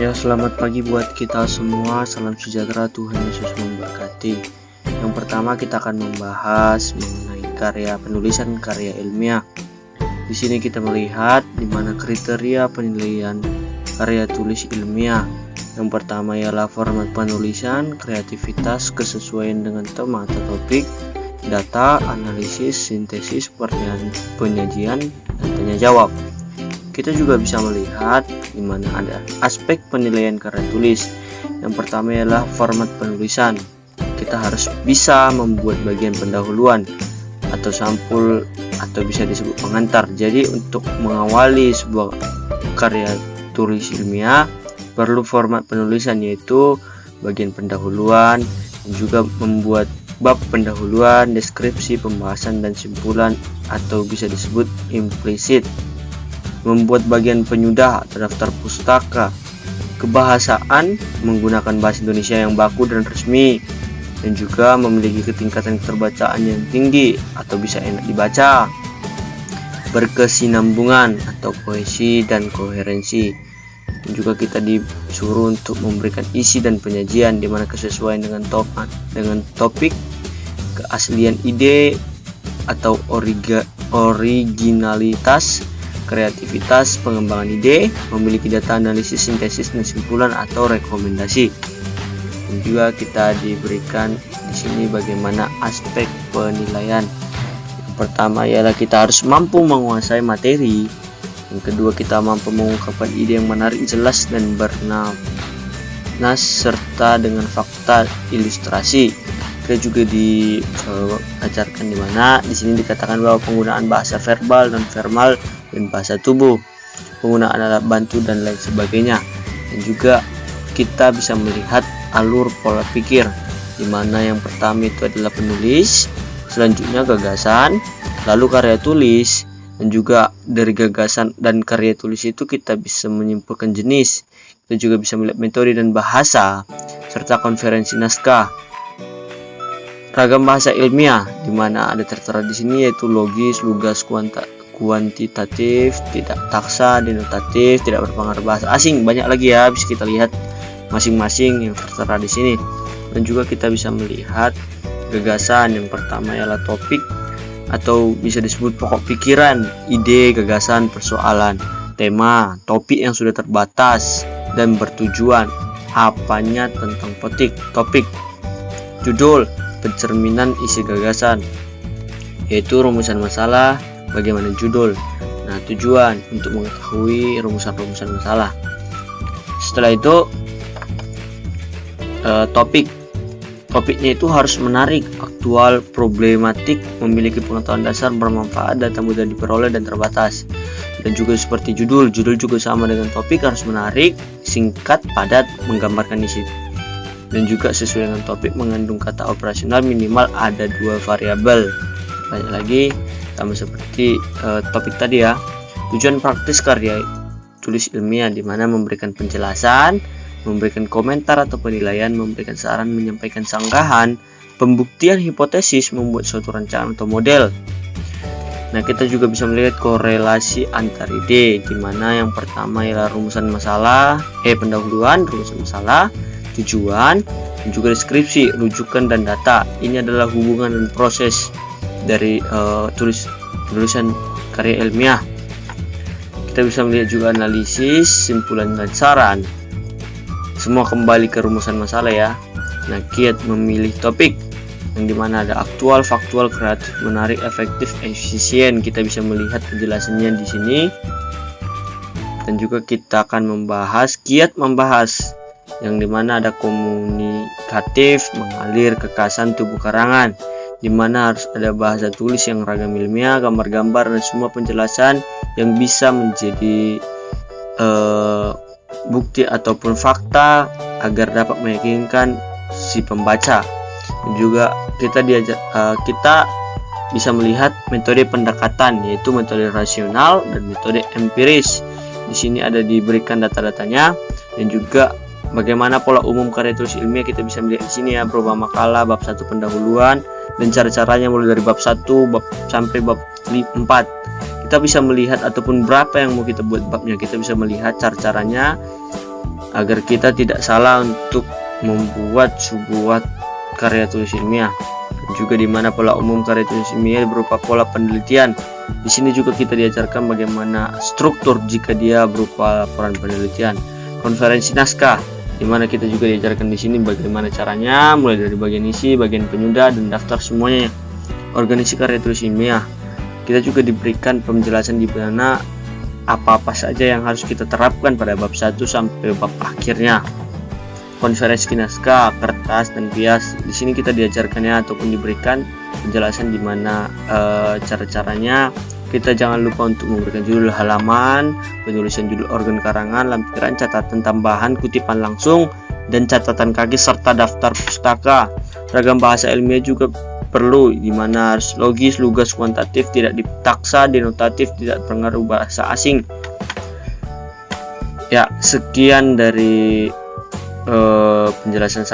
Ya, selamat pagi buat kita semua. Salam sejahtera, Tuhan Yesus memberkati. Yang pertama kita akan membahas mengenai penulisan karya ilmiah. Di sini kita melihat di mana kriteria penilaian karya tulis ilmiah. Yang pertama ialah format penulisan, kreativitas, kesesuaian dengan tema atau topik, data, analisis, sintesis, penyajian, dan tanya jawab. Kita juga bisa melihat di mana ada aspek penilaian karya tulis. Yang pertama ialah format penulisan. Kita harus bisa membuat bagian pendahuluan atau sampul atau bisa disebut pengantar. Jadi untuk mengawali sebuah karya tulis ilmiah perlu format penulisan, yaitu bagian pendahuluan dan juga membuat bab pendahuluan, deskripsi, pembahasan, dan simpulan atau bisa disebut implisit. Membuat bagian penyudah atau daftar pustaka, kebahasaan menggunakan bahasa Indonesia yang baku dan resmi, dan juga memiliki ketingkatan keterbacaan yang tinggi atau bisa enak dibaca, berkesinambungan atau kohesi dan koherensi. Dan juga kita disuruh untuk memberikan isi dan penyajian di mana kesesuaian dengan topik, keaslian ide atau originalitas, kreativitas, pengembangan ide, memiliki data analisis, sintesis, dan simpulan atau rekomendasi. Dan juga kita diberikan di sini bagaimana aspek penilaian. Yang pertama ialah kita harus mampu menguasai materi. Yang kedua, kita mampu mengungkapkan ide yang menarik, jelas, dan bernas serta dengan fakta ilustrasi. Kita juga diajarkan di mana di sini dikatakan bahwa penggunaan bahasa verbal, non verbal, dan bahasa tubuh, penggunaan alat bantu dan lain sebagainya. Dan juga kita bisa melihat alur pola pikir, di mana yang pertama itu adalah penulis, selanjutnya gagasan, lalu karya tulis, dan juga dari gagasan dan karya tulis itu kita bisa menyimpulkan jenis. Kita juga bisa melihat metode dan bahasa serta konferensi naskah. Ragam bahasa ilmiah di mana ada tertera di sini yaitu logis, lugas, kuantitatif, tidak taksa, denotatif, tidak berpengaruh bahasa asing. Banyak lagi ya, bisa kita lihat masing-masing yang tertera di sini. Dan juga kita bisa melihat gagasan. Yang pertama ialah topik atau bisa disebut pokok pikiran, ide, gagasan, persoalan, tema, topik yang sudah terbatas dan bertujuan, apanya tentang topik, judul, pencerminan isi gagasan, yaitu rumusan masalah, bagaimana judul. Nah, tujuan untuk mengetahui rumusan-rumusan masalah. Setelah itu topiknya itu harus menarik, aktual, problematik, memiliki pengetahuan dasar, bermanfaat, data mudah diperoleh dan terbatas. Dan juga seperti judul juga sama dengan topik, harus menarik, singkat, padat, menggambarkan isi. Dan juga sesuai dengan topik, mengandung kata operasional, minimal ada 2 variabel. Banyak lagi sama seperti topik tadi ya. Tujuan praktis karya tulis ilmiah di mana memberikan penjelasan, memberikan komentar atau penilaian, memberikan saran, menyampaikan sanggahan, pembuktian hipotesis, membuat suatu rancangan atau model. Nah, kita juga bisa melihat korelasi antar ide, di mana yang pertama ialah rumusan masalah, pendahuluan, rumusan masalah, tujuan, dan juga deskripsi, rujukan, dan data. Ini adalah hubungan dan proses dari tulisan karya ilmiah. Kita bisa melihat juga analisis, simpulan, dan saran. Semua kembali ke rumusan masalah ya. Nah, kiat memilih topik yang dimana ada aktual, faktual, kreatif, menarik, efektif, efisien. Kita bisa melihat penjelasannya di sini. Dan juga kita akan membahas kiat membahas, yang dimana ada komunikatif, mengalir, kekasan tubuh karangan, dimana harus ada bahasa tulis yang ragam ilmiah, gambar-gambar, dan semua penjelasan yang bisa menjadi bukti ataupun fakta agar dapat meyakinkan si pembaca. Dan juga kita bisa melihat metode pendekatan, yaitu metode rasional dan metode empiris. Di sini ada diberikan data-datanya, dan juga bagaimana pola umum karya tulis ilmiah kita bisa melihat di sini ya, berupa makalah, bab 1 pendahuluan, dan cara-caranya mulai dari bab 1 sampai bab 4. Kita bisa melihat ataupun berapa yang mau kita buat babnya, kita bisa melihat cara-caranya agar kita tidak salah untuk membuat sebuah karya tulis ilmiah. Dan juga di mana pola umum karya tulis ilmiah berupa pola penelitian. Di sini juga kita diajarkan bagaimana struktur jika dia berupa laporan penelitian. Konferensi naskah, di mana kita juga diajarkan di sini bagaimana caranya, mulai dari bagian isi, bagian penyudah, dan daftar semuanya. Organisasi karya tulis ilmiah, kita juga diberikan penjelasan di mana apa-apa saja yang harus kita terapkan pada bab 1 sampai bab akhirnya. Konferensi naskah, kertas, dan bias. Di sini kita diajarkannya ataupun diberikan penjelasan di mana cara-caranya. Kita jangan lupa untuk memberikan judul halaman, penulisan judul organ karangan, lampiran, catatan tambahan, kutipan langsung, dan catatan kaki serta daftar pustaka. Ragam bahasa ilmiah juga perlu, di mana harus logis, lugas, kuantitatif, tidak dipaksa, denotatif, tidak pengaruh bahasa asing. Ya, sekian dari penjelasan saya.